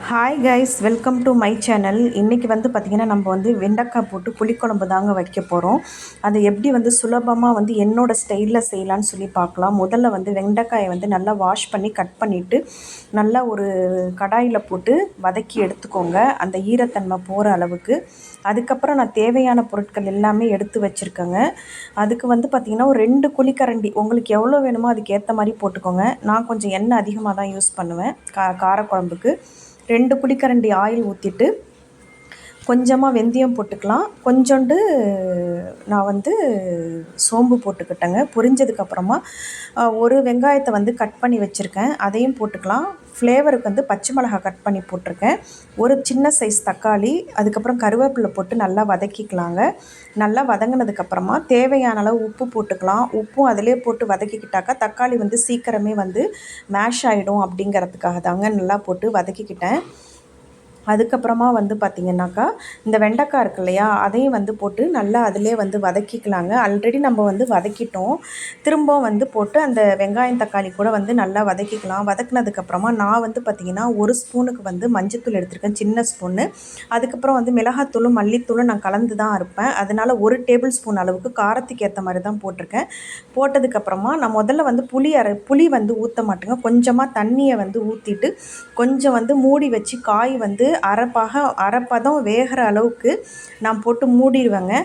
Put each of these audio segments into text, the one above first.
Hi guys, welcome to my channel. இன்றைக்கி பார்த்திங்கன்னா நம்ம வெண்டைக்காய் போட்டு புளிக்குழம்பு தாங்க வைக்க போகிறோம். அதை எப்படி சுலபமாக என்னோடய ஸ்டைலில் செய்யலான்னு சொல்லி பார்க்கலாம். முதல்ல வெண்டைக்காயை நல்லா வாஷ் பண்ணி கட் பண்ணிவிட்டு நல்லா ஒரு கடாயில் போட்டு வதக்கி எடுத்துக்கோங்க, அந்த ஈரத்தன்மை போகிற அளவுக்கு. அதுக்கப்புறம் நான் தேவையான பொருட்கள் எல்லாமே எடுத்து வச்சுருக்கேங்க. அதுக்கு பார்த்திங்கன்னா ஒரு 2 குழிக்கரண்டி, உங்களுக்கு எவ்வளோ வேணுமோ அதுக்கு ஏற்ற மாதிரி போட்டுக்கோங்க. நான் கொஞ்சம் எண்ணெய் அதிகமாக தான் யூஸ் பண்ணுவேன் காரக்குழம்புக்கு. 2 குழிக்கரண்டி ஆயில் ஊற்றிட்டு கொஞ்சமாக வெந்தயம் போட்டுக்கலாம். கொஞ்சோண்டு நான் சோம்பு போட்டுக்கிட்டேங்க. பொரிஞ்சதுக்கப்புறமா ஒரு வெங்காயத்தை கட் பண்ணி வச்சுருக்கேன், அதையும் போட்டுக்கலாம். ஃப்ளேவருக்கு பச்சை மிளகாய் கட் பண்ணி போட்டிருக்கேன். ஒரு சின்ன சைஸ் தக்காளி, அதுக்கப்புறம் கருவேப்பிலை போட்டு நல்லா வதக்கிக்கலாங்க. நல்லா வதங்கினதுக்கப்புறமா தேவையான அளவு உப்பு போட்டுக்கலாம். உப்பும் அதிலே போட்டு வதக்கிக்கிட்டாக்கா தக்காளி சீக்கிரமே மேஷ் ஆகிடும் அப்படிங்கிறதுக்காக தாங்க நல்லா போட்டு வதக்கிக்கிட்டேன். அதுக்கப்புறமா பார்த்திங்கனாக்கா இந்த வெண்டைக்காய் இருக்கு இல்லையா, அதையும் போட்டு நல்லா அதிலே வதக்கிக்கலாங்க. ஆல்ரெடி நம்ம வதக்கிட்டோம், திரும்பவும் போட்டு அந்த வெங்காயம் தக்காளி கூட நல்லா வதக்கிக்கலாம். வதக்கினதுக்கப்புறமா நான் பார்த்திங்கன்னா 1 ஸ்பூனுக்கு மஞ்சத்தூள் எடுத்திருக்கேன், சின்ன ஸ்பூனு. அதுக்கப்புறம் மிளகாத்தூளும் மல்லித்தூளும் நான் கலந்து தான் இருப்பேன், அதனால் 1 டேபிள் ஸ்பூன் அளவுக்கு காரத்துக்கு ஏற்ற மாதிரி தான் போட்டிருக்கேன். போட்டதுக்கப்புறமா நான் முதல்ல புளி ஊற்ற மாட்டேங்க, கொஞ்சமாக தண்ணியை ஊற்றிட்டு கொஞ்சம் மூடி வச்சு காய் அரைப்பதம் வேகிற அளவுக்கு நான் போட்டு மூடிடுவேங்க.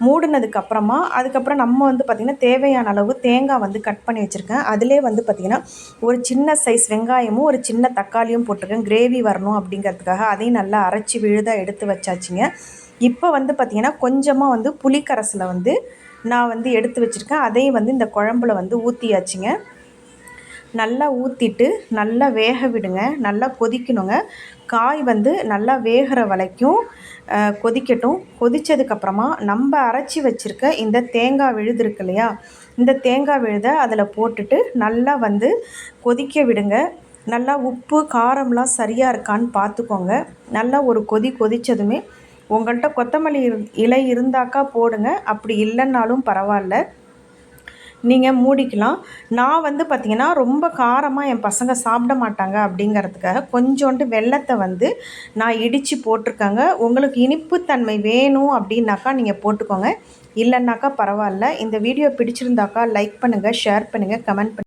மூடினதுக்கப்புறமா அதுக்கப்புறம் நம்ம பார்த்திங்கன்னா தேவையான அளவு தேங்காய் கட் பண்ணி வச்சுருக்கேன். அதிலே பார்த்திங்கன்னா ஒரு சின்ன சைஸ் வெங்காயமும் ஒரு சின்ன தக்காளியும் போட்டிருக்கேன், கிரேவி வரணும் அப்படிங்கிறதுக்காக. அதையும் நல்லா அரைச்சி விழுதாக எடுத்து வச்சாச்சுங்க. இப்போ பார்த்திங்கன்னா கொஞ்சமாக புளிக்கரசில் நான் எடுத்து வச்சுருக்கேன், அதையும் இந்த குழம்புல ஊற்றியாச்சுங்க. நல்லா ஊற்றிட்டு நல்லா வேக விடுங்க, நல்லா கொதிக்கணுங்க. காய் நல்லா வேகிற வரைக்கும் கொதிக்கட்டும். கொதித்ததுக்கப்புறமா நம்ம அரைச்சி வச்சுருக்க இந்த தேங்காய் விழுது இருக்கு இல்லையா, இந்த தேங்காய் விழுதை அதில் போட்டுட்டு நல்லா கொதிக்க விடுங்க. நல்லா உப்பு காரம்லாம் சரியாக இருக்கான்னு பார்த்துக்கோங்க. நல்லா ஒரு கொதித்ததுமே உங்கள்கிட்ட கொத்தமல்லி இலை இருந்தாக்கா போடுங்க, அப்படி இல்லைன்னாலும் பரவாயில்ல, நீங்கள் மூடிக்கலாம். நான் பார்த்திங்கன்னா ரொம்ப காரமாக என் பசங்க சாப்பிட மாட்டாங்க அப்படிங்கிறதுக்காக கொஞ்சோண்டு வெல்லத்தை நான் இடித்து போட்டிருக்கேங்க. உங்களுக்கு இனிப்புத்தன்மை வேணும் அப்படின்னாக்கா நீங்கள் போட்டுக்கோங்க, இல்லைன்னாக்கா பரவாயில்ல. இந்த வீடியோ பிடிச்சிருந்தாக்கா லைக் பண்ணுங்கள், ஷேர் பண்ணுங்கள், கமெண்ட் பண்ணுங்கள்.